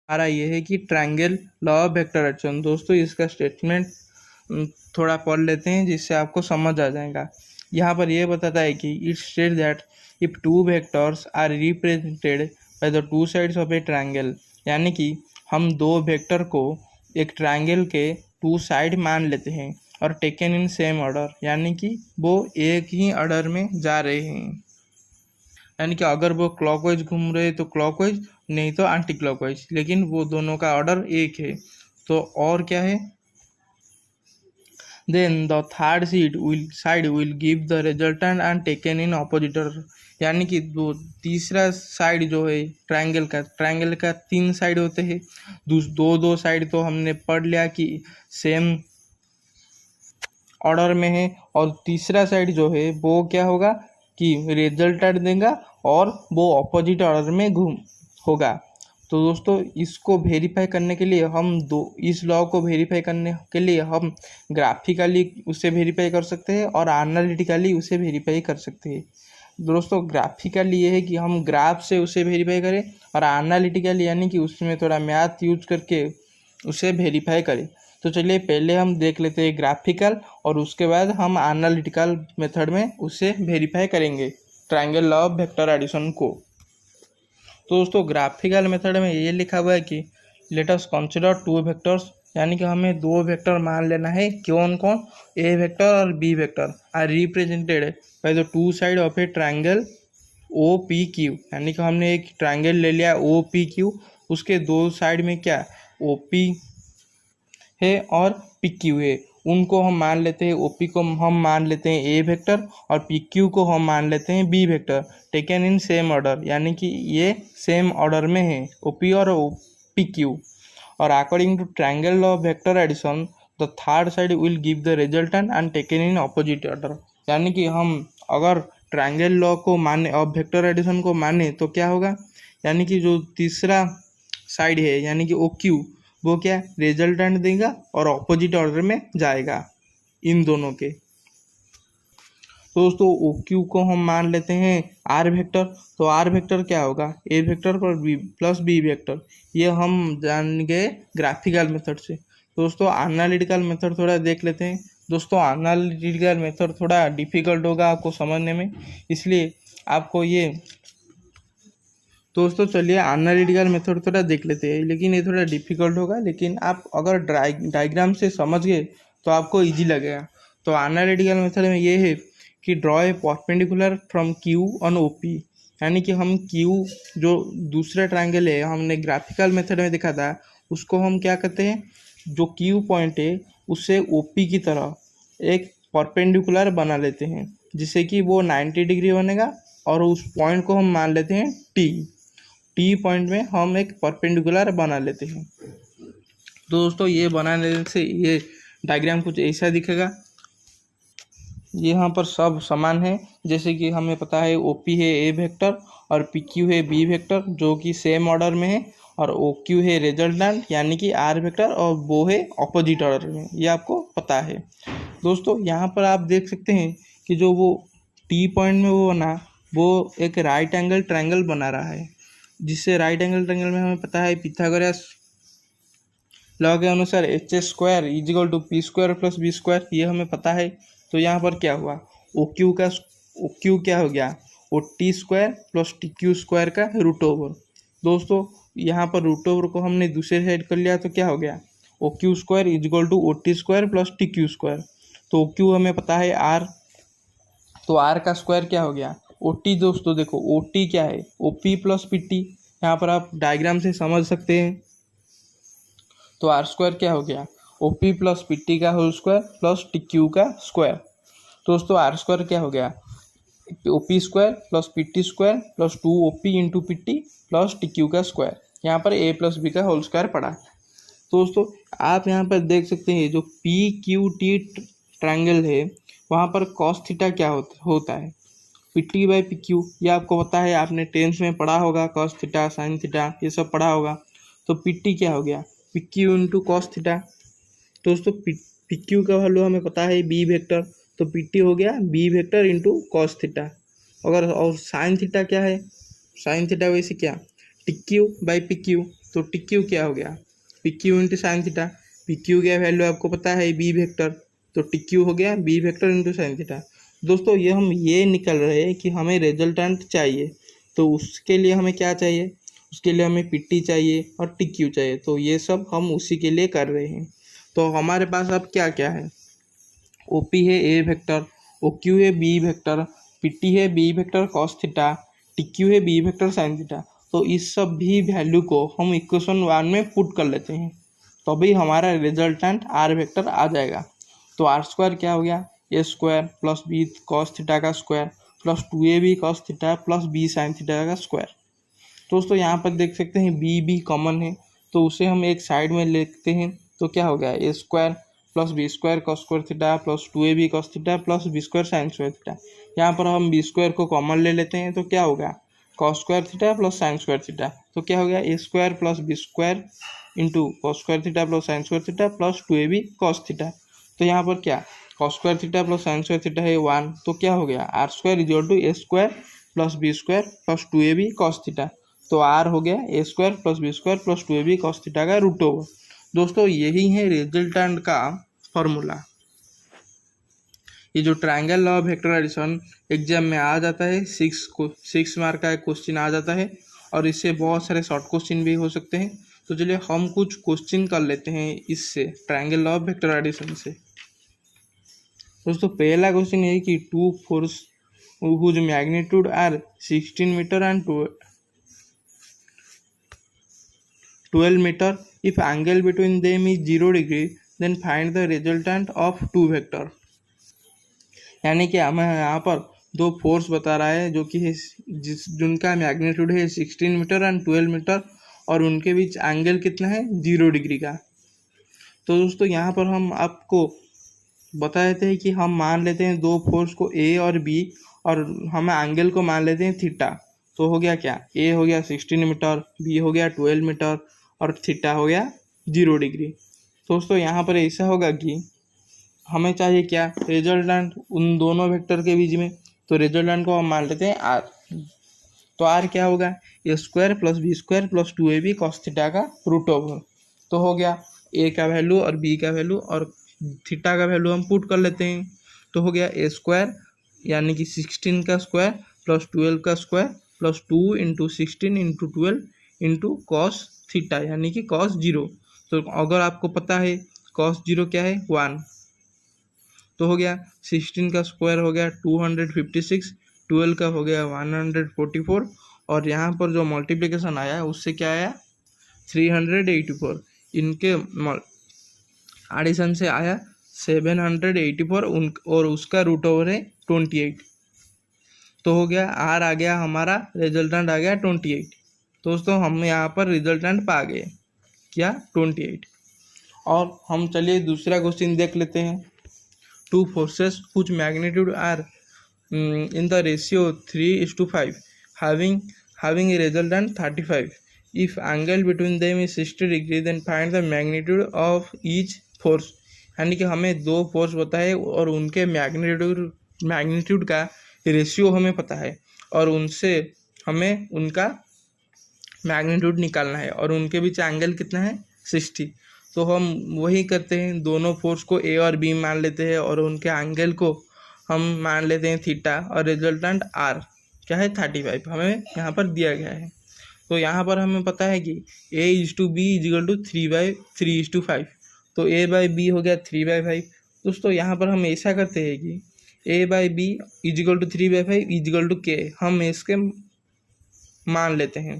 हमारा ये है कि triangle law of vector addition. दोस्तों इसका स्टेटमेंट थोड़ा पढ़ लेते हैं जिससे आपको समझ आ जाएगा। यहाँ पर यह बताता है कि it state that if two vectors are represented by the two sides of a triangle, यानी कि हम दो वेक्टर को एक ट्रायंगल के टू साइड मान लेते हैं और टेकन इन सेम ऑर्डर, यानी कि वो एक ही ऑर्डर में जा रहे हैं। यानी कि अगर वो क्लॉकवाइज घूम रहे तो क्लॉकवाइज, नहीं तो एंटी क्लॉकवाइज, लेकिन वो दोनों का ऑर्डर एक है। तो और क्या है, then the third side will give the resultant and taken in opposite order, यानी कि तीसरा साइड जो है ट्रायंगल का तीन साइड होते हैं। दो साइड तो हमने पढ़ लिया कि सेम ऑर्डर में है, और तीसरा साइड जो है वो क्या होगा कि रिजल्टेंट देगा और वो ऑपोजिट ऑर्डर में घूम होगा। तो दोस्तों इसको वेरीफाई करने के लिए इस लॉ को वेरीफाई करने के लिए हम ग्राफिकली उसे वेरीफाई कर सकते हैं और एनालिटिकली उसे वेरीफाई कर सकते हैं। दोस्तों ग्राफिकली ये है कि हम ग्राफ से उसे वेरीफाई करें, और एनालिटिकली यानी कि उसमें थोड़ा मैथ यूज करके उसे वेरीफाई करें। तो चलिए पहले हम देख लेते हैं ग्राफिकल, और उसके बाद हम एनालिटिकल मेथड में उसे वेरीफाई करेंगे triangle law of vector addition को। तो दोस्तों ग्राफिकल मेथड में ये लिखा हुआ है कि let us consider two vectors, यानी कि हमें दो वेक्टर मान लेना है। कौन कौन, ए वेक्टर और B vector are represented by the two side of a triangle O P Q, यानी कि हमने एक ट्रायंगल ले लिया ओ पी क्यू, उसके दो साइड में क्या ओ पी है और पी क्यू है। उनको हम मान लेते हैं, ओपी को हम मान लेते हैं ए वेक्टर और पी क्यू को हम मान लेते हैं B vector, taken in same order, यानी कि ये सेम ऑर्डर में है ओपी और पी क्यू। और according to triangle law of vector addition the third side will give the resultant and taken in opposite order, यानी कि हम अगर ट्रायंगल लॉ को माने और वेक्टर एडिशन को माने तो क्या होगा, यानी कि जो तीसरा साइड है यानी कि ओ क्यू, वो क्या रिजल्टेंट देगा और ऑपोजिट ऑर्डर में जाएगा इन दोनों के। तो दोस्तों ओ क्यू को हम मान लेते हैं आर वेक्टर, तो आर वेक्टर क्या होगा ए वेक्टर पर बी प्लस बी वेक्टर, ये हम जान गए ग्राफिकल मेथड से। दोस्तों एनालिटिकल मेथड थोड़ा देख लेते हैं। दोस्तों एनालिटिकल मेथड थोड़ा डिफिकल्ट होगा आपको समझने में, इसलिए आपको ये दोस्तों चलिए एनालिटिकल मेथड थोड़ा देख लेते हैं, लेकिन ये थोड़ा डिफिकल्ट होगा, लेकिन आप अगर डायग्राम से समझ गए तो आपको इजी लगेगा। तो एनालिटिकल मेथड में ये है कि draw a perpendicular from Q on O P, यानी कि हम क्यू जो दूसरा ट्रायंगल है हमने ग्राफिकल मेथड में देखा था, उसको हम क्या करते हैं, जो क्यू पॉइंट है उससे ओ पी की तरह एक परपेंडिकुलर बना लेते हैं, जिससे कि वो 90 डिग्री बनेगा, और उस पॉइंट को हम मान लेते हैं टी पॉइंट में हम एक परपेंडिकुलर बना लेते हैं। तो दोस्तों ये बनाने से ये डायग्राम कुछ ऐसा दिखेगा। यहाँ पर सब समान है, जैसे कि हमें पता है ओपी है ए वेक्टर और पी क्यू है बी वेक्टर जो कि सेम ऑर्डर में है, और ओ क्यू है रिजल्टेंट यानी कि आर वेक्टर, और वो है ऑपोजिट ऑर्डर में, ये आपको पता है। दोस्तों यहाँ पर आप देख सकते हैं कि जो वो टी पॉइंट में वो बना, वो एक राइट एंगल ट्रायंगल बना रहा है, जिससे राइट एंगल ट्रायंगल में हमें पता है पिथागोरस लॉ के अनुसार H square is equal to P square plus B square, ये हमें पता है। तो यहाँ पर क्या हुआ, ओ क्यू क्या हो गया, O T square plus T Q square का रूट ओवर। दोस्तों यहाँ पर रूट ओवर को हमने दूसरे साइड कर लिया तो क्या हो गया, O Q square is equal to O T square plus T Q square. तो ओ क्यू हमें पता है आर, तो आर का स्क्वायर क्या हो गया ओ टी। दोस्तों देखो ओ टी क्या है, O P plus P T, यहाँ पर आप डायग्राम से समझ सकते हैं। तो आर स्क्वायर क्या हो गया, O P plus P T का whole square plus T Q का स्क्वायर। दोस्तों आर स्क्वायर क्या हो गया, O P square plus P T square plus 2 OP into P T plus T Q का स्क्वायर, यहाँ पर ए प्लस बी का होल स्क्वायर पड़ा। दोस्तों आप यहाँ पर देख सकते हैं जो पी क्यू टी ट्रायंगल है वहाँ पर कॉस थीटा क्या होता है, P T by P Q, ये आपको पता है, आपने टेंथ में पढ़ा होगा, कॉस थीटा साइन थीटा ये सब पढ़ा होगा। तो पी टी क्या हो गया, P Q into cos theta. दोस्तों पी क्यू का वैल्यू हमें पता है बी वेक्टर, तो पी टी हो गया B vector into cos theta. अगर और साइन थीटा क्या है, साइन थीटा वैसे क्या T Q by P Q, तो टी क्यू क्या हो गया, P Q into sine theta. P Q का वैल्यू आपको पता है बी वेक्टर, तो टी क्यू हो गया B vector into sine theta. दोस्तों ये हम ये निकल रहे हैं कि हमें रिजल्टेंट चाहिए, तो उसके लिए हमें क्या चाहिए, उसके लिए हमें पी टी चाहिए और टी क्यू चाहिए। तो ये सब हम उसी के लिए कर रहे हैं। तो हमारे पास अब क्या क्या है, ओ पी है ए वेक्टर, ओ क्यू है बी वेक्टर, पी टी है B vector cos theta, T Q है बी वेक्टर साइन थीटा। तो इस सब भी वैल्यू को हम इक्वेशन 1 में पुट कर लेते हैं, तभी हमारा रिजल्टेंट आर वेक्टर आ जाएगा। तो आर स्क्वायर क्या हो गया, A square plus B cos theta का square plus 2ab cos theta plus B sine theta का स्क्वायर। दोस्तों यहाँ पर देख सकते हैं बी भी कॉमन है, तो उसे हम एक साइड में लेते हैं, तो क्या हो गया A square plus B square cos square theta plus 2ab cos theta plus B square sine square theta. यहाँ पर हम बी स्क्वायर को कॉमन ले लेते हैं, तो क्या होगा cos square theta plus sine square theta. तो क्या हो गया A square plus B square into cos square theta plus sine square theta plus 2ab cos theta. तो यहाँ पर क्या cos square theta plus sine square theta है 1, तो क्या हो गया R square equal to A square plus B square plus 2ab cos theta. तो आर हो गया A square plus B square plus 2ab cos theta का रूट ओवर। दोस्तों यही है रिजल्टेंट का फॉर्मूला। ये जो triangle law of vector addition exam में आ जाता है, 6 मार्क का एक क्वेश्चन आ जाता है, और इससे बहुत सारे शॉर्ट क्वेश्चन भी हो सकते हैं। तो चलिए हम कुछ क्वेश्चन कर लेते हैं इससे, triangle law of vector addition से। दोस्तों पहला क्वेश्चन ये कि two force whose magnitude are 16 meter and 12 meter, if angle between them is 0 degree then find the resultant of two vector। यानी कि हमें यहाँ पर दो फोर्स बता रहा है जो कि है जिनका मैग्नीट्यूड है 16 मीटर एंड 12 मीटर, और उनके बीच एंगल कितना है 0 डिग्री का। तो दोस्तों यहाँ पर हम आपको बता देते हैं कि हम मान लेते हैं दो फोर्स को ए और बी, और हम एंगल को मान लेते हैं थीटा। तो हो गया क्या, ए हो गया 16 मीटर, बी हो गया 12 मीटर और थीटा हो गया 0 डिग्री। दोस्तों यहाँ पर ऐसा होगा कि हमें चाहिए क्या, रिजल्टेंट उन दोनों वेक्टर के बीच में। तो रिजल्टेंट को हम मान लेते हैं आर। तो आर क्या होगा A square plus B square plus 2ab cos theta का रूट ओवर। तो हो गया ए का वैल्यू और बी का वैल्यू और थीटा का वैल्यू हम पुट कर लेते हैं। तो हो गया ए स्क्वायर यानी कि 16 का स्क्वायर प्लस 12 का square plus 2 into 16 into 12 into cos theta यानी कि कॉस 0। तो अगर आपको पता है कॉस 0 क्या है 1, तो हो गया 16 का स्क्वायर हो गया 256, 12 का हो गया 144, और यहाँ पर जो मल्टीप्लिकेशन आया है उससे क्या आया 384। इनके एडिशन से आया 784 और उसका रूट ओवर है 28। तो हो गया आर आ गया, हमारा रिजल्टेंट आ गया 28। दोस्तों हम यहाँ पर रिजल्टेंट पा गए क्या 28। और हम चलिए दूसरा क्वेश्चन देख लेते हैं। Two forces whose magnitude are in the ratio 3:5 having a resultant 35, if angle between them is 60 degree then find the magnitude of each force। यानी कि हमें दो फोर्स पता है और उनके मैग्नीट्यूड का रेशियो हमें पता है, और उनसे हमें उनका मैग्नीट्यूड निकालना है, और उनके बीच एंगल कितना है 60। तो हम वही करते हैं, दोनों फोर्स को ए और बी मान लेते हैं और उनके एंगल को हम मान लेते हैं थीटा, और रिजल्टेंट आर क्या है 35 हमें यहाँ पर दिया गया है। तो यहाँ पर हमें पता है कि A/B = 3/5, तो A/B हो गया 3/5। दोस्तों यहाँ पर हम ऐसा करते हैं कि A/B = 3/5 K हम इसके मान लेते हैं।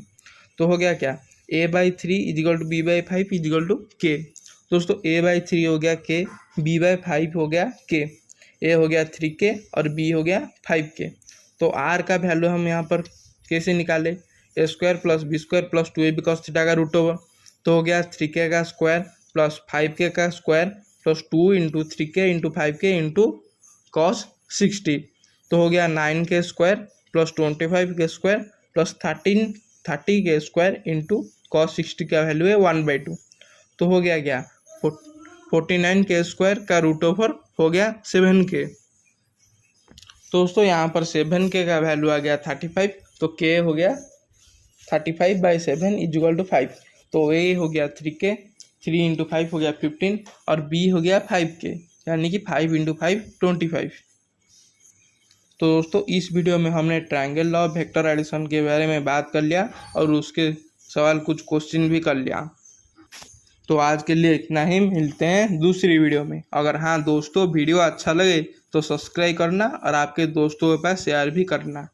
तो हो गया क्या A/3 = B/5 K। दोस्तों A/3 हो गया K, B/5 हो गया K, A हो गया 3K और B हो गया 5K। तो R का वैल्यू हम यहाँ पर कैसे निकाले, A square plus B square plus 2ab cos theta का रूट ओवर। तो हो गया 3K का स्क्वायर प्लस 5K का square plus 2 into 3K into 5K into cos 60। तो हो गया 9K square plus 25K square plus 30K square into cos 60 का वैल्यू है 1/2। तो हो गया क्या 49K स्क्वायर का रूट ओवर हो गया 7K। दोस्तों यहाँ पर 7K का वैल्यू आ गया 35, तो K हो गया 35/7 = 5। तो ए हो गया 3K, 3 × 5 हो गया 15 और बी हो गया 5K, यानी कि 5 × 5 25। तो दोस्तों इस वीडियो में हमने triangle law of vector addition के बारे में बात कर लिया और उसके सवाल कुछ क्वेश्चन भी कर लिया। तो आज के लिए इतना ही, मिलते हैं दूसरी वीडियो में। अगर हाँ दोस्तों वीडियो अच्छा लगे तो सब्सक्राइब करना और आपके दोस्तों के पास शेयर भी करना।